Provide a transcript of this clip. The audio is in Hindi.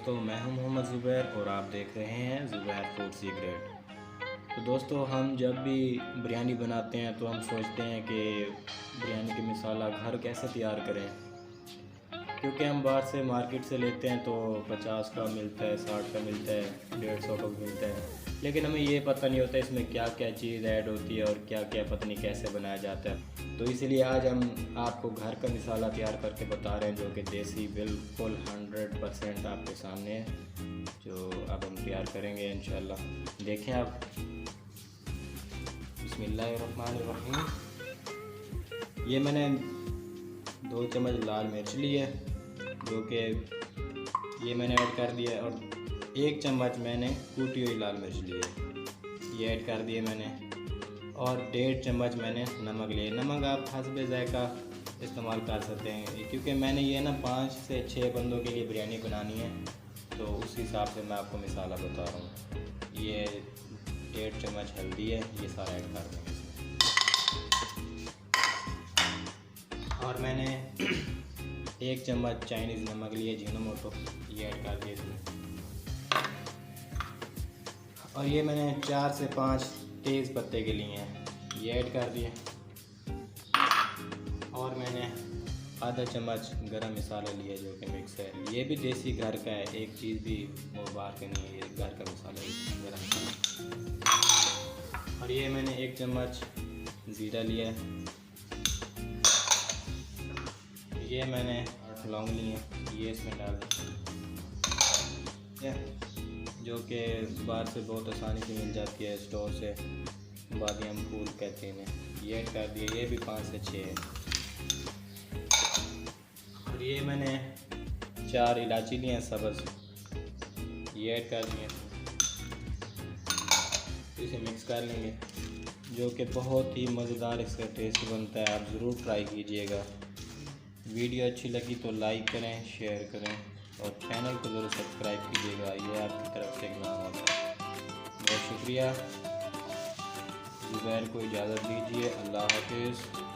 दोस्तों, मैं हूं मोहम्मद ज़ुबैर और आप देख रहे हैं ज़ुबैर फूड सीक्रेट। तो दोस्तों, हम जब भी बिरयानी बनाते हैं तो हम सोचते हैं कि बिरयानी की मसाला घर कैसे तैयार करें, क्योंकि हम बाहर से मार्केट से लेते हैं तो 50 का मिलता है, 60 का मिलता है, 150 का भी मिलता है। लेकिन हमें ये पता नहीं होता इसमें क्या क्या चीज़ ऐड होती है और क्या क्या पता नहीं कैसे बनाया जाता है। तो इसलिए आज हम आपको घर का मसाला तैयार करके बता रहे हैं, जो कि देसी बिल्कुल 100% आपके सामने है, जो अब हम तैयार करेंगे इंशाल्लाह। देखें आप। बिस्मिल्लाहिर्रहमानिर्रहीम। ये मैंने 2 चम्मच लाल मिर्च ली है, जो कि ये मैंने ऐड कर दिया है, और 1 चम्मच मैंने कूटी हुई लाल मिर्च ली है, ये ऐड कर दिए मैंने। और 1.5 चम्मच मैंने नमक लिए। नमक आप हस्बे ज़ायका इस्तेमाल कर सकते हैं, क्योंकि मैंने ये ना 5 से 6 बंदों के लिए बिरयानी बनानी है, तो उस हिसाब से मैं आपको मसाला बता रहा हूँ। ये 1.5 चम्मच हल्दी है, ये सारा ऐड कर देंगे इसमें। और मैंने 1 चम्मच चाइनीज़ नमक लिए, जीनोमोटो, ये ऐड कर दिए इसमें। और ये मैंने 4 से 5 तेज़ पत्ते के लिए हैं, ये ऐड कर दिए। और मैंने आधा चम्मच गरम मसाला लिया, जो कि मिक्स है, ये भी देसी घर का है, एक चीज़ भी वो बाहर का नहीं है, ये घर का मसाला है, गरम मसाला। और ये मैंने 1 चम्मच ज़ीरा लिया है, ये मैंने 8 लौंग लिए, ये इसमें डाल दिया, जो कि बाहर से बहुत आसानी से मिल जाती है स्टोर से, बादियाम फूल कहते हैं, ये ऐड कर दिए, ये भी 5 से 6 है। और ये मैंने 4 इलायची लिए हैं सब्ज़, ये ऐड कर दिए, इसे मिक्स कर लेंगे, जो कि बहुत ही मज़ेदार इसका टेस्ट बनता है। आप ज़रूर ट्राई कीजिएगा। वीडियो अच्छी लगी तो लाइक करें, शेयर करें और चैनल को ज़रूर सब्सक्राइब कीजिएगा, ये आपकी तरफ से एक नाम होता है। बहुत शुक्रिया। ज़ुबैर को इजाज़त दीजिए। अल्लाह हाफ़िज़।